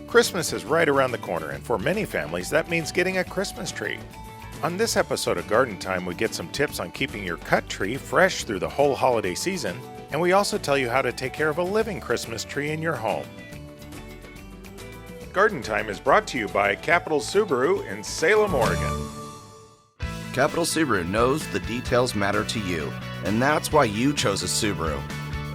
Christmas is right around the corner, and for many families, that means getting a Christmas tree. On this episode of Garden Time, we get some tips on keeping your cut tree fresh through the whole holiday season, and we also tell you how to take care of a living Christmas tree in your home. Garden Time is brought to you by Capital Subaru in Salem, Oregon. Capital Subaru knows the details matter to you, and that's why you chose a Subaru.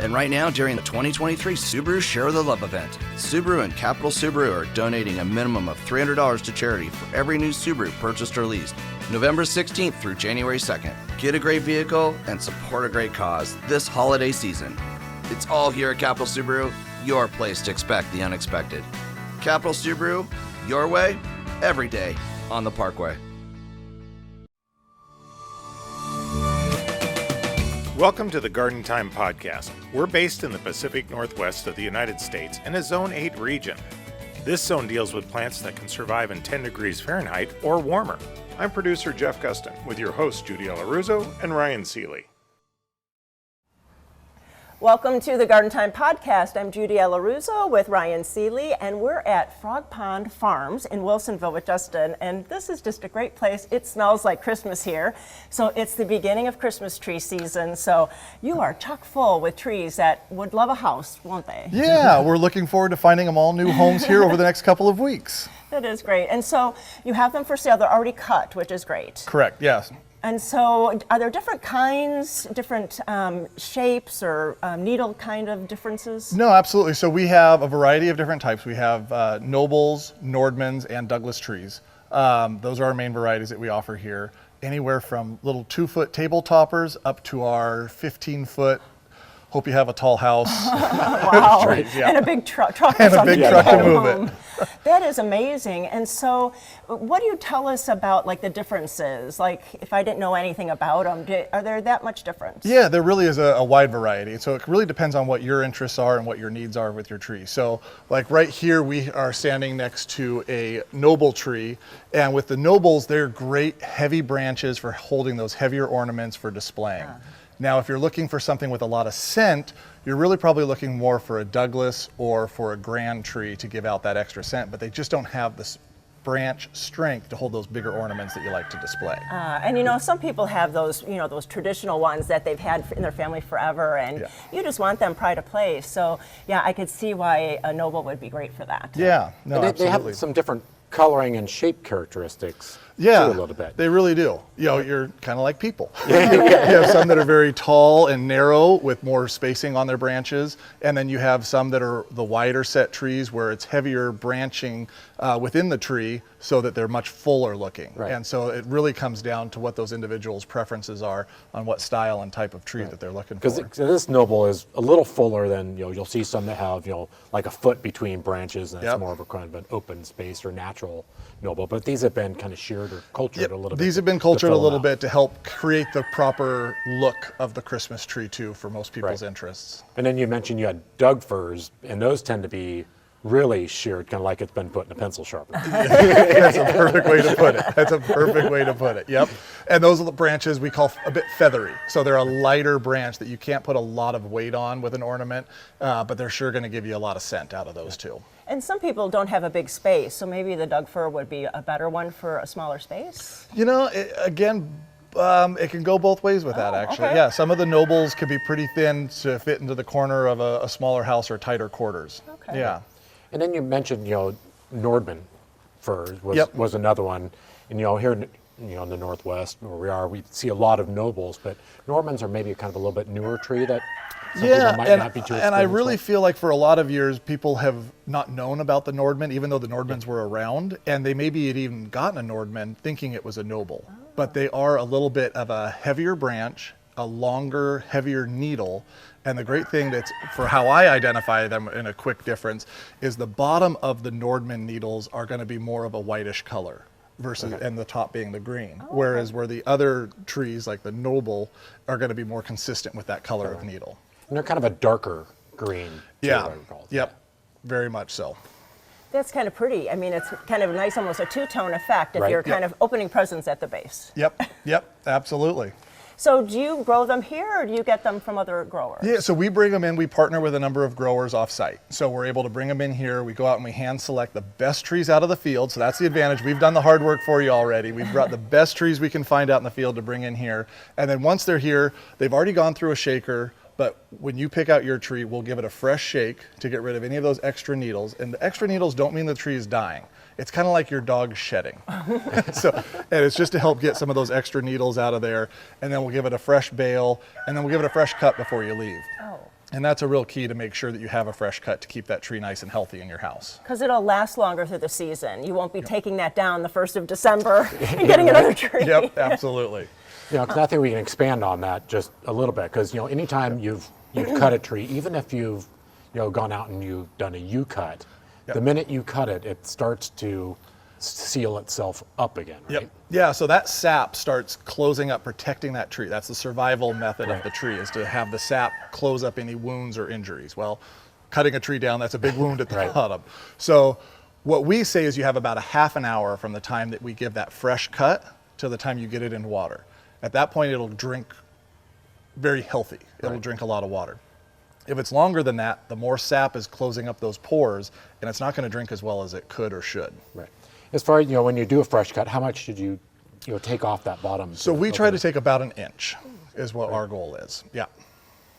And right now, during the 2023 Subaru Share the Love event, Subaru and Capital Subaru are donating a minimum of $300 to charity for every new Subaru purchased or leased, November 16th through January 2nd. Get a great vehicle and support a great cause this holiday season. It's all here at Capital Subaru, your place to expect the unexpected. Capital Subaru, your way, every day on the Parkway. Welcome to the Garden Time Podcast. We're based in the Pacific Northwest of the United States in a Zone 8 region. This zone deals with plants that can survive in 10 degrees Fahrenheit or warmer. I'm producer Jeff Gustin with your hosts Judy Elaruzo and Ryan Seeley. Welcome to the Garden Time Podcast. I'm Judy Elaruzo with Ryan Seeley, and we're at Frog Pond Farms in Wilsonville with Justin, and this is just a great place. It smells like Christmas here, so it's the beginning of Christmas tree season, so you are chock full with trees that would love a house, won't they? Yeah, we're looking forward to finding them all new homes here over the next couple of weeks. That is great, and so you have them for sale. They're already cut, which is great. Correct, yes. And so are there different kinds, different shapes or needle kind of differences? No, absolutely. So we have a variety of different types. We have Nobles, Nordmans, and Douglas trees. Those are our main varieties that we offer here. Anywhere from little 2-foot table toppers up to our 15-foot, hope you have a tall house. Wow, trees, yeah. And a big truck. And a big truck to move it. That is amazing. And so what do you tell us about like the differences? Like if I didn't know anything about them, are there that much difference? Yeah, there really is a wide variety. So it really depends on what your interests are and what your needs are with your tree. So like right here, we are standing next to a Noble tree. And with the Nobles, they're great heavy branches for holding those heavier ornaments for displaying. Now, if you're looking for something with a lot of scent, you're really probably looking more for a Douglas or for a grand tree to give out that extra scent, but they just don't have this branch strength to hold those bigger ornaments that you like to display. And you know, some people have those, you know, those traditional ones that they've had in their family forever, and you just want them pride of place. So, yeah, I could see why a Noble would be great for that. Yeah, no, and absolutely. They have some different coloring and shape characteristics. Yeah, too, a little bit. They really do. You know, you're kind of like people. You have some that are very tall and narrow with more spacing on their branches, and then you have some that are the wider set trees where it's heavier branching within the tree so that they're much fuller looking. Right. And so it really comes down to what those individuals' preferences are on what style and type of tree that they're looking for. Because this Noble is a little fuller than, you know, you'll see some that have, you know, like a foot between branches, and that's more of a kind of an open space or natural Noble. But these have been kind of sheared or cultured a little bit. These have been cultured a little bit to help create the proper look of the Christmas tree too for most people's interests. And then you mentioned you had Doug firs, and those tend to be really sheared, kind of like it's been put in a pencil sharpener. That's a perfect way to put it. That's a perfect way to put it. Yep. And those are the branches we call a bit feathery. So they're a lighter branch that you can't put a lot of weight on with an ornament, but they're sure going to give you a lot of scent out of those too. And some people don't have a big space, so maybe the Doug fir would be a better one for a smaller space? You know, it can go both ways with that, actually. Okay. Yeah, some of the Nobles could be pretty thin to fit into the corner of a smaller house or tighter quarters. Okay. Yeah. And then you mentioned, you know, Nordman fir was another one. And, you know, here, you know, in the Northwest where we are, we see a lot of Nobles, but Nordmans are maybe kind of a little bit newer tree that some people might not be too and I really with. feel like for a lot of years, people have not known about the Nordman, even though the Nordmans were around, and they maybe had even gotten a Nordman thinking it was a Noble. But they are a little bit of a heavier branch, a longer, heavier needle. And the great thing that's, for how I identify them in a quick difference, is the bottom of the Nordman needles are going to be more of a whitish color versus, and the top being the green. Whereas where the other trees, like the Noble, are going to be more consistent with that color of needle. And they're kind of a darker green. Too, I would call it. Yep. Very much so. That's kind of pretty. I mean, it's kind of nice, almost a two-tone effect if you're kind of opening presents at the base. Yep. Absolutely. So do you grow them here, or do you get them from other growers? Yeah, so we bring them in. We partner with a number of growers off-site. So we're able to bring them in here. We go out and we hand select the best trees out of the field. So that's the advantage. We've done the hard work for you already. We've brought the best trees we can find out in the field to bring in here. And then once they're here, they've already gone through a shaker. But when you pick out your tree, we'll give it a fresh shake to get rid of any of those extra needles. And the extra needles don't mean the tree is dying. It's kind of like your dog shedding. And it's just to help get some of those extra needles out of there. And then we'll give it a fresh bale, and then we'll give it a fresh cut before you leave. Oh. And that's a real key to make sure that you have a fresh cut to keep that tree nice and healthy in your house. Because it'll last longer through the season. You won't be taking that down the 1st of December and getting another tree. Yep, absolutely. Because I think we can expand on that just a little bit. Because anytime you've cut a tree, even if you've gone out and you've done a U-cut, the minute you cut it, it starts to seal itself up again, right? Yep. Yeah, so that sap starts closing up, protecting that tree. That's the survival method of the tree, is to have the sap close up any wounds or injuries. Well, cutting a tree down, that's a big wound at the bottom. So what we say is you have about a half an hour from the time that we give that fresh cut to the time you get it in water. At that point, it'll drink very healthy. It'll drink a lot of water. If it's longer than that, the more sap is closing up those pores, and it's not going to drink as well as it could or should. Right. As far as when you do a fresh cut, how much did you take off that bottom? So we try to take about an inch, is what our goal is. Yeah.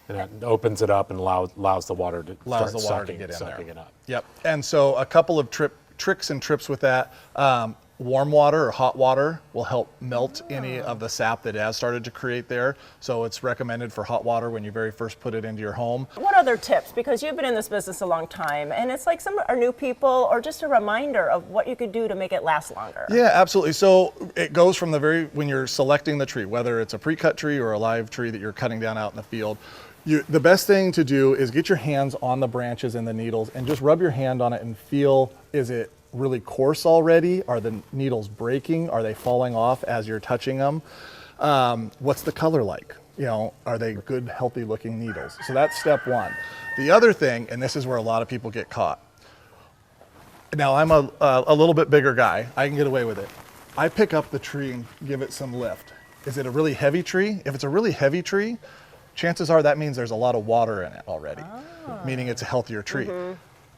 And that opens it up and allows the water to Allows start the water sucking, to get in sucking there. it up. Yep. And so a couple of tricks and trips with that. Warm water or hot water will help melt any of the sap that has started to create there. So it's recommended for hot water when you very first put it into your home. What other tips? Because you've been in this business a long time, and it's like some are new people, or just a reminder of what you could do to make it last longer. Yeah, absolutely. So it goes from when you're selecting the tree, whether it's a pre-cut tree or a live tree that you're cutting down out in the field. The best thing to do is get your hands on the branches and the needles and just rub your hand on it and feel, is it really coarse already? Are the needles breaking? Are they falling off as you're touching them? What's the color like? Are they good, healthy looking needles? So that's step one. The other thing, and this is where a lot of people get caught. Now I'm a little bit bigger guy. I can get away with it. I pick up the tree and give it some lift. Is it a really heavy tree? If it's a really heavy tree, chances are that means there's a lot of water in it already, meaning it's a healthier tree.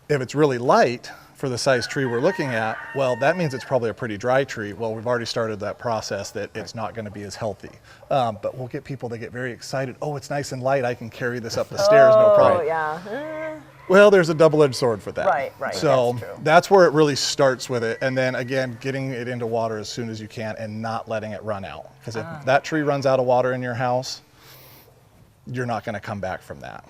If it's really light, for the size tree we're looking at, well, that means it's probably a pretty dry tree. Well, we've already started that process that it's not going to be as healthy. But we'll get people that get very excited. Oh, it's nice and light. I can carry this up the stairs, no problem. Oh, yeah. Well, there's a double-edged sword for that. Right. So that's true. that's where it really starts with it. And then again, getting it into water as soon as you can and not letting it run out. Because if that tree runs out of water in your house, you're not going to come back from that.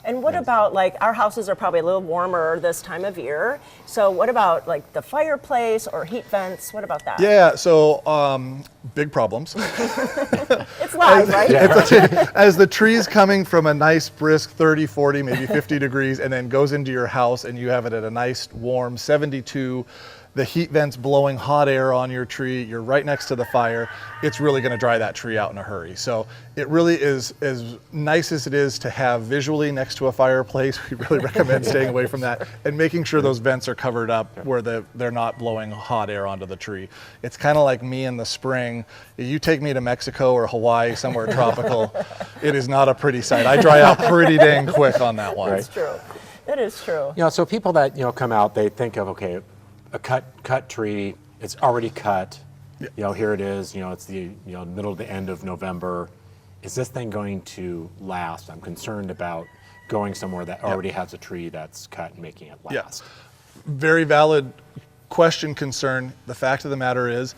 And what about, like, our houses are probably a little warmer this time of year. So what about, like, the fireplace or heat vents? What about that? Yeah, so big problems. It's live, right? As the tree's coming from a nice brisk 30, 40, maybe 50 degrees, and then goes into your house and you have it at a nice warm 72, the heat vent's blowing hot air on your tree, you're right next to the fire, it's really going to dry that tree out in a hurry. So it really is, as nice as it is to have visually next to a fireplace, we really recommend staying away from that and making sure those vents are covered up where they're not blowing hot air onto the tree. It's kind of like me in the spring. You take me to Mexico or Hawaii, somewhere tropical, it is not a pretty sight. I dry out pretty dang quick on that one. That's true. That is true. So people that come out, they think of, okay, a cut tree, it's already cut. Here it is. It's the middle to the end of November. Is this thing going to last? I'm concerned about going somewhere that already has a tree that's cut and making it last. Very valid question, concern. The fact of the matter is,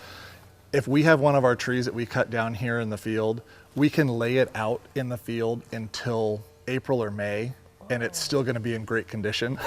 if we have one of our trees that we cut down here in the field, we can lay it out in the field until April or May, and it's still going to be in great condition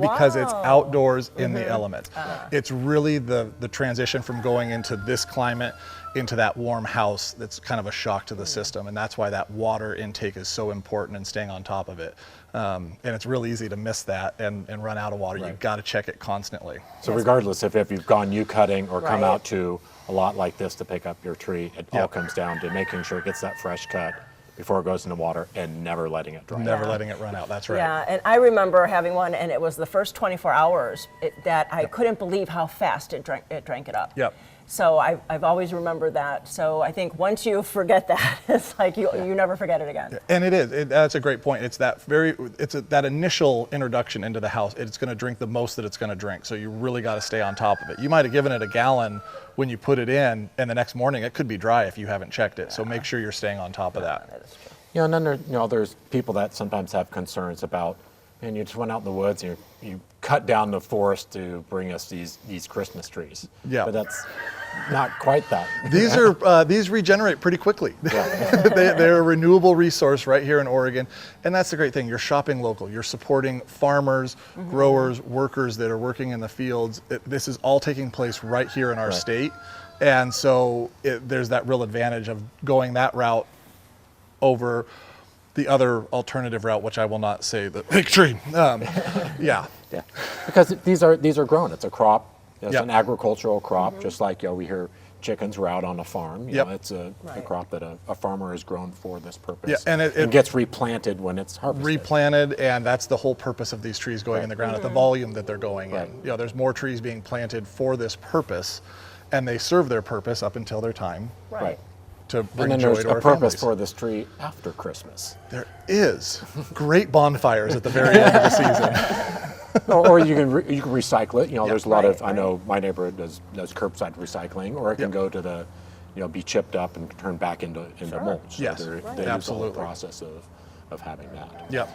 because it's outdoors in the elements. It's really the transition from going into this climate into that warm house that's kind of a shock to the system, and that's why that water intake is so important and staying on top of it. And it's real easy to miss that and run out of water. You've got to check it constantly. So regardless if you've gone U-cutting or come out to a lot like this to pick up your tree, it all comes down to making sure it gets that fresh cut before it goes into water and never letting it dry. Never letting it run out, that's right. Yeah, and I remember having one, and it was the first 24 hours that I couldn't believe how fast it drank it up. Yep. So I've always remembered that. So I think once you forget that, it's like you never forget it again. And it is. That's a great point. It's that initial introduction into the house. It's going to drink the most that it's going to drink. So you really got to stay on top of it. You might have given it a gallon when you put it in, and the next morning it could be dry if you haven't checked it. So make sure you're staying on top of that. That is true. And then there's people that sometimes have concerns about, and you just went out in the woods and you cut down the forest to bring us these Christmas trees. Yeah. But that's not quite that. These regenerate pretty quickly. They're a renewable resource right here in Oregon, and that's the great thing. You're shopping local. You're supporting farmers, growers, workers that are working in the fields. This is all taking place right here in our state, and so there's that real advantage of going that route over the other alternative route, which I will not say the big tree. Yeah. Because these are grown. It's a crop. It's Yep. an agricultural crop, just like we hear chickens are out on a farm. You Yep. know, it's a crop that a farmer has grown for this purpose. Yeah, and it gets replanted when it's harvested. replanted, and that's the whole purpose of these trees going in the ground at the volume that they're going Right. in. There's more trees being planted for this purpose, and they serve their purpose up until their time Right. to And bring then joy there's to a our purpose families. for this tree after Christmas. There is great bonfires at the very end of the season. or you can recycle it. There's a lot of, Right, I know my neighborhood does curbside recycling, or it can Yep. go to the, be chipped up and turned back into mulch. So Yes, they right. use the Absolutely. whole process of having that. Yep.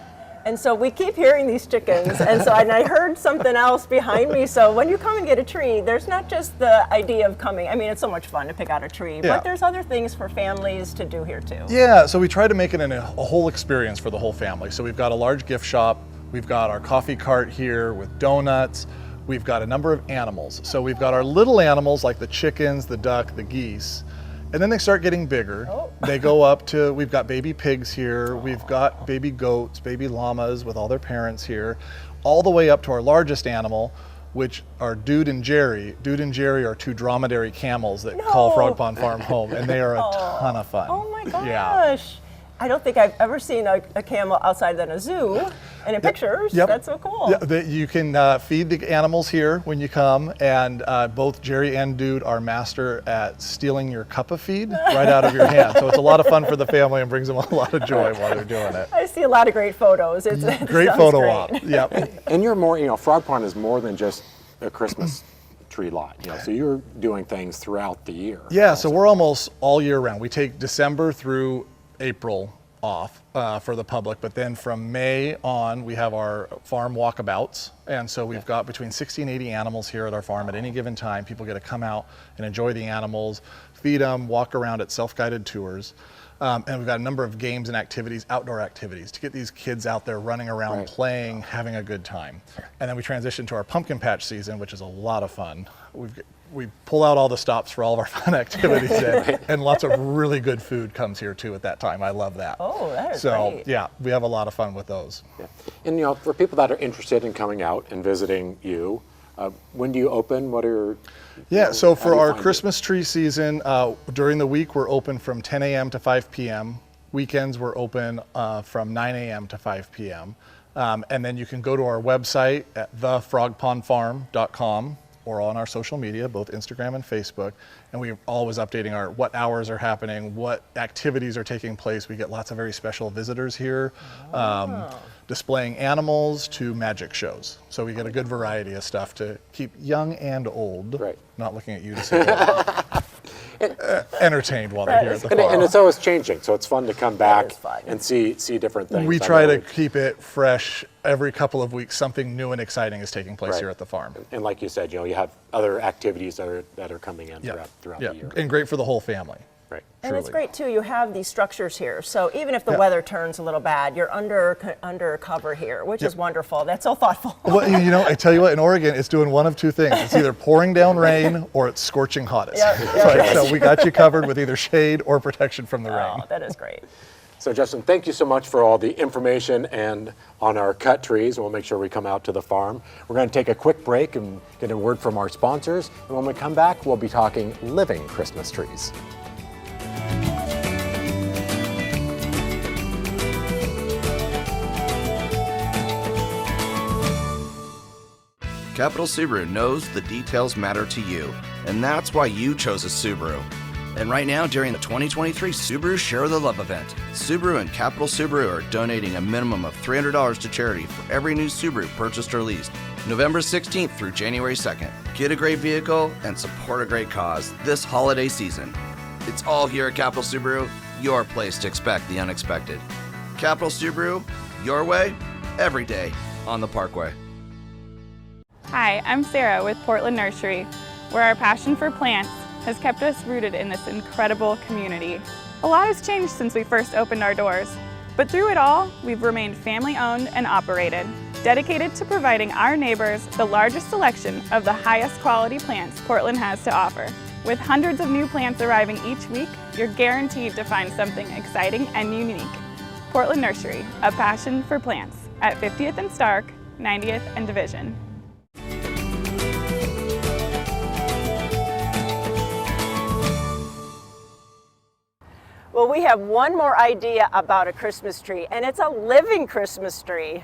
And so we keep hearing these chickens, and I heard something else behind me. So when you come and get a tree, there's not just the idea of coming. I mean, it's so much fun to pick out a tree, Yeah. but there's other things for families to do here too. Yeah, so we try to make it a whole experience for the whole family. So we've got a large gift shop, we've got our coffee cart here with donuts, we've got a number of animals. So we've got our little animals like the chickens, the duck, the geese, and then they start getting bigger. Oh. They go up to, we've got baby pigs here, we've got baby goats, baby llamas with all their parents here, all the way up to our largest animal, which are Dude and Jerry. Dude and Jerry are two dromedary camels that call No. Frog Pond Farm home, and they are a ton of fun. Oh my gosh. Yeah. I don't think I've ever seen a camel outside than a zoo, and in pictures. Yep. That's so cool. Yeah, you can feed the animals here when you come, and both Jerry and Dude are master at stealing your cup of feed right out of your hand. So it's a lot of fun for the family and brings them a lot of joy while they're doing it. I see a lot of great photos. It Great sounds photo great. op. Yep. And you're more, Frog Pond is more than just a Christmas tree lot. So you're doing things throughout the year. Yeah, so we're almost all year round. We take December through April off for the public, but then from May on we have our farm walkabouts, and so we've got between 60 and 80 animals here at our farm at any given time. People get to come out and enjoy the animals, feed them, walk around at self-guided tours, and we've got a number of games and activities, outdoor activities, to get these kids out there running around, Right. playing, having a good time. And then we transition to our pumpkin patch season, which is a lot of fun. We pull out all the stops for all of our fun activities, and lots of really good food comes here too at that time. I love that. Oh, that is so great. yeah, we have a lot of fun with those. Yeah. And for people that are interested in coming out and visiting you, when do you open? What are Yeah, so how for do you our find it? Christmas tree season, during the week we're open from 10 a.m. to 5 p.m. Weekends we're open from 9 a.m. to 5 p.m. And then you can go to our website at thefrogpondfarm.com or on our social media, both Instagram and Facebook. And we're always updating what hours are happening, what activities are taking place. We get lots of very special visitors here, displaying animals to magic shows. So we get a good variety of stuff to keep young and old, Right. not looking at you to say that, entertained while they're here at the And farm. it's always changing, so it's fun to come back is fun. and see different things. We I try know to keep it fresh every couple of weeks. Something new and exciting is taking place Right. here at the farm. And like you said, you have other activities that are coming in Yeah, throughout yeah, the year. and great for the whole family. Right. And it's Truly. great too. You have these structures here, so even if the Yeah. weather turns a little bad, you're under cover here, which is Yep. wonderful. That's so thoughtful. Well, I tell you what, in Oregon, it's doing one of two things. It's either pouring down rain or it's scorching hottest. Yep. So we got you covered with either shade or protection from the rain. Oh, that is great. So Justin, thank you so much for all the information and on our cut trees. We'll make sure we come out to the farm. We're going to take a quick break and get a word from our sponsors. And when we come back, we'll be talking living Christmas trees. Capital Subaru knows the details matter to you, and that's why you chose a Subaru. And right now, during the 2023 Subaru Share the Love event, Subaru and Capital Subaru are donating a minimum of $300 to charity for every new Subaru purchased or leased, November 16th through January 2nd. Get a great vehicle and support a great cause this holiday season. It's all here at Capital Subaru, your place to expect the unexpected. Capital Subaru, your way, every day on the Parkway. Hi, I'm Sarah with Portland Nursery, where our passion for plants has kept us rooted in this incredible community. A lot has changed since we first opened our doors, but through it all, we've remained family-owned and operated, dedicated to providing our neighbors the largest selection of the highest quality plants Portland has to offer. With hundreds of new plants arriving each week, you're guaranteed to find something exciting and unique. Portland Nursery, a passion for plants, at 50th and Stark, 90th and Division. Well, we have one more idea about a Christmas tree, and it's a living Christmas tree.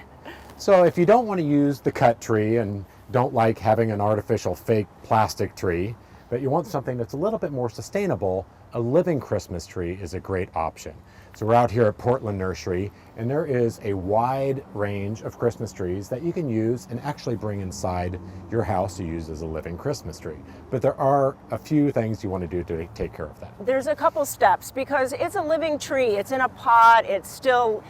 So if you don't want to use the cut tree and don't like having an artificial fake plastic tree, but you want something that's a little bit more sustainable, a living Christmas tree is a great option. So we're out here at Portland Nursery, and there is a wide range of Christmas trees that you can use and actually bring inside your house to use as a living Christmas tree. But there are a few things you want to do to take care of that. There's a couple steps because it's a living tree. It's in a pot. It's still,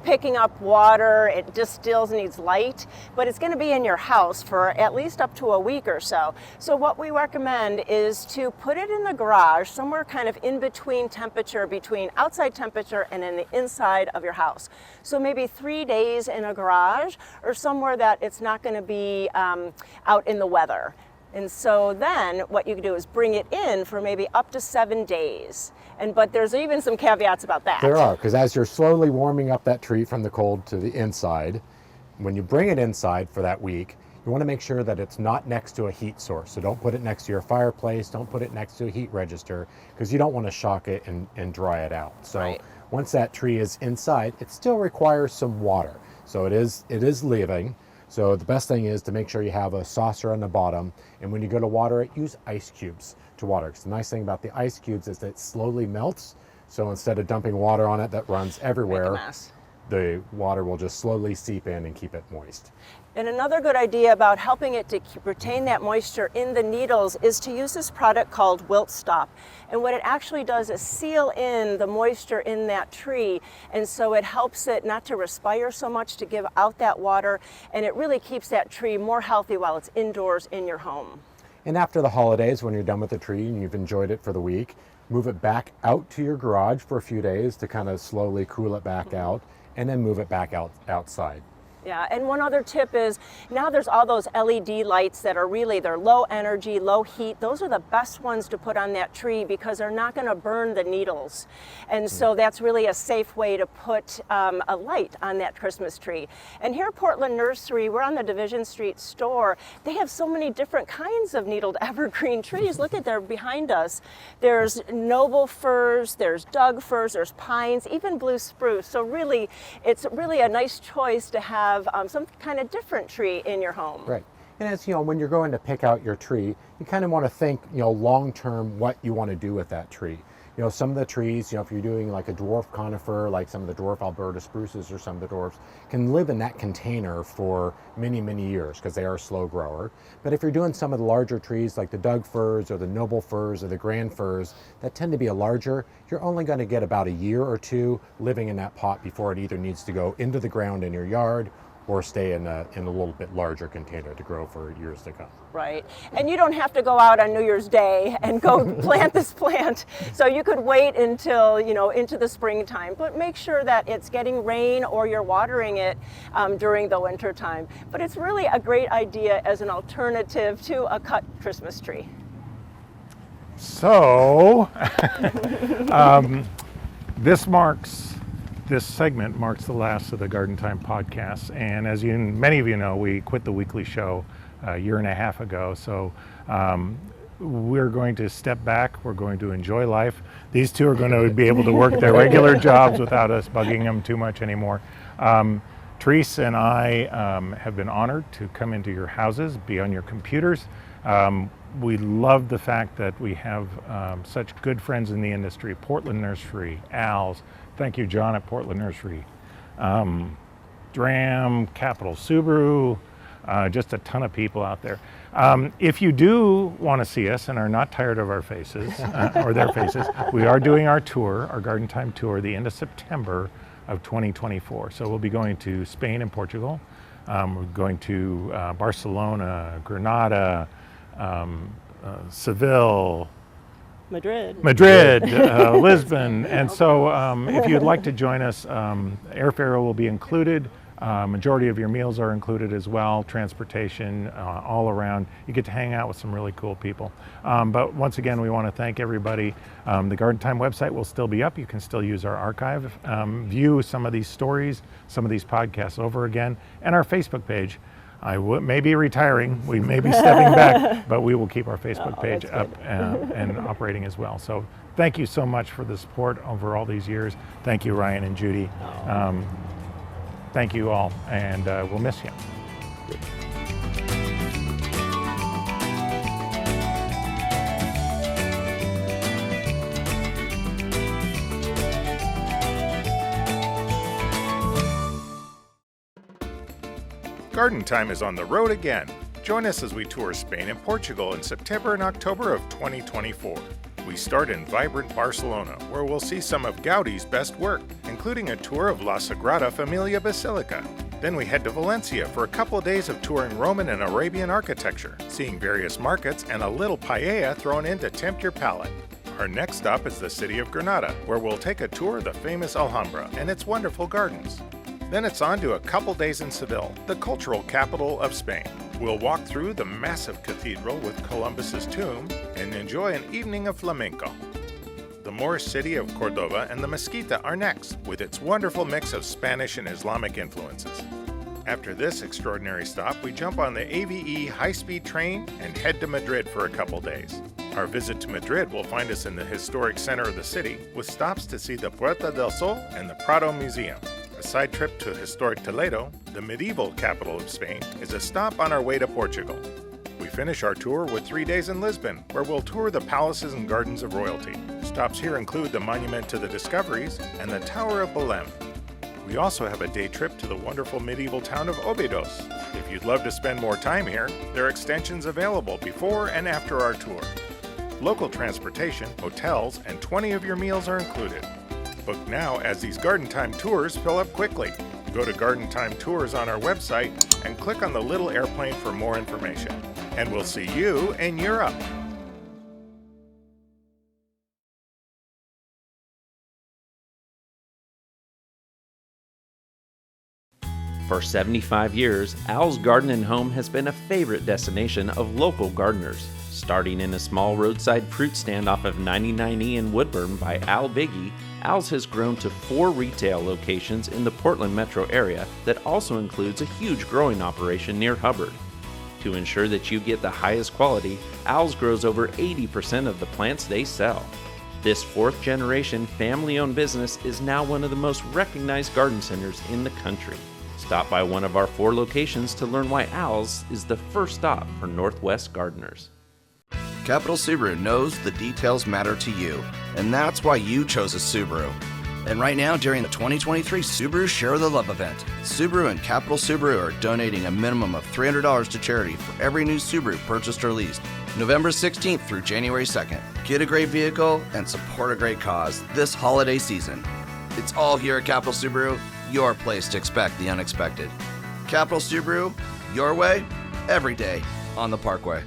picking up water. It just still needs light, but it's going to be in your house for at least up to a week or so. So what we recommend is to put it in the garage, somewhere kind of in between temperature, between outside temperature and in the inside of your house. So maybe 3 days in a garage or somewhere that it's not going to be out in the weather. And so then what you can do is bring it in for maybe up to 7 days. But there's even some caveats about that. There are, because as you're slowly warming up that tree from the cold to the inside, when you bring it inside for that week, you want to make sure that it's not next to a heat source. So don't put it next to your fireplace, don't put it next to a heat register, because you don't want to shock it and dry it out. So right. Once that tree is inside, it still requires some water. So it is living. So the best thing is to make sure you have a saucer on the bottom, and when you go to water it, use ice cubes to water. Because the nice thing about the ice cubes is that it slowly melts. So instead of dumping water on it that runs everywhere, the water will just slowly seep in and keep it moist. And another good idea about helping it to retain that moisture in the needles is to use this product called Wilt Stop. And what it actually does is seal in the moisture in that tree, and so it helps it not to respire so much, to give out that water, and it really keeps that tree more healthy while it's indoors in your home. And after the holidays, when you're done with the tree and you've enjoyed it for the week, move it back out to your garage for a few days to kind of slowly cool it back out, and then move it back outside. Yeah, and one other tip is now there's all those LED lights that are they're low energy, low heat. Those are the best ones to put on that tree because they're not going to burn the needles. And so that's really a safe way to put a light on that Christmas tree. And here at Portland Nursery, we're on the Division Street store. They have so many different kinds of needled evergreen trees. Look at, they're behind us. There's noble firs, there's Doug firs, there's pines, even blue spruce. So really, it's really a nice choice to have some kind of different tree in your home. Right. And as when you're going to pick out your tree, you kind of want to think, long term what you want to do with that tree. Some of the trees, if you're doing like a dwarf conifer, like some of the dwarf Alberta spruces or some of the dwarfs, can live in that container for many, many years because they are a slow grower. But if you're doing some of the larger trees like the Doug firs or the noble firs or the grand firs that tend to be larger, you're only going to get about a year or two living in that pot before it either needs to go into the ground in your yard or stay in a little bit larger container to grow for years to come. Right. And you don't have to go out on New Year's Day and go plant this plant. So you could wait until, into the springtime, but make sure that it's getting rain or you're watering it during the winter time. But it's really a great idea as an alternative to a cut Christmas tree. So, this segment marks the last of the Garden Time podcast, and as many of you know, we quit the weekly show a year and a half ago, so we're going to step back, we're going to enjoy life. These two are going to be able to work their regular jobs without us bugging them too much anymore. Therese and I have been honored to come into your houses, be on your computers. We love the fact that we have such good friends in the industry. Portland Nursery, Al's, thank you John at Portland Nursery, Dram, Capital Subaru, just a ton of people out there. If you do want to see us and are not tired of our faces, or their faces, we are doing our tour, our Garden Time tour, the end of September of 2024. So we'll be going to Spain and Portugal. We're going to Barcelona, Granada, Seville, Madrid, Lisbon. And so if you'd like to join us, airfare will be included. Majority of your meals are included as well, transportation all around. You get to hang out with some really cool people. But once again, we want to thank everybody. The Garden Time website will still be up. You can still use our archive, view some of these stories, some of these podcasts over again, and our Facebook page. I may be retiring, we may be stepping back, but we will keep our Facebook page up and operating as well. So thank you so much for the support over all these years. Thank you, Ryan and Judy. Thank you all, and we'll miss you. Garden Time is on the road again. Join us as we tour Spain and Portugal in September and October of 2024. We start in vibrant Barcelona, where we'll see some of Gaudi's best work, including a tour of La Sagrada Familia Basilica. Then we head to Valencia for a couple of days of touring Roman and Arabian architecture, seeing various markets and a little paella thrown in to tempt your palate. Our next stop is the city of Granada, where we'll take a tour of the famous Alhambra and its wonderful gardens. Then it's on to a couple days in Seville, the cultural capital of Spain. We'll walk through the massive cathedral with Columbus's tomb and enjoy an evening of flamenco. The Moorish city of Cordoba and the Mesquita are next, with its wonderful mix of Spanish and Islamic influences. After this extraordinary stop, we jump on the AVE high-speed train and head to Madrid for a couple days. Our visit to Madrid will find us in the historic center of the city, with stops to see the Puerta del Sol and the Prado Museum. A side trip to historic Toledo, the medieval capital of Spain, is a stop on our way to Portugal. We finish our tour with 3 days in Lisbon, where we'll tour the palaces and gardens of royalty. Stops here include the Monument to the Discoveries and the Tower of Belém. We also have a day trip to the wonderful medieval town of Óbidos. If you'd love to spend more time here, there are extensions available before and after our tour. Local transportation, hotels, and 20 of your meals are included. Book now as these Garden Time tours fill up quickly. Go to Garden Time Tours on our website and click on the little airplane for more information. And we'll see you in Europe. For 75 years, Al's Garden and Home has been a favorite destination of local gardeners. Starting in a small roadside fruit stand off of 99E in Woodburn by Al Biggie, Al's has grown to 4 retail locations in the Portland metro area that also includes a huge growing operation near Hubbard. To ensure that you get the highest quality, Al's grows over 80% of the plants they sell. This 4th generation family-owned business is now one of the most recognized garden centers in the country. Stop by one of our 4 locations to learn why Al's is the first stop for Northwest gardeners. Capital Subaru knows the details matter to you, and that's why you chose a Subaru. And right now, during the 2023 Subaru Share the Love event, Subaru and Capital Subaru are donating a minimum of $300 to charity for every new Subaru purchased or leased, November 16th through January 2nd. Get a great vehicle and support a great cause this holiday season. It's all here at Capital Subaru, your place to expect the unexpected. Capital Subaru, your way, every day on the Parkway.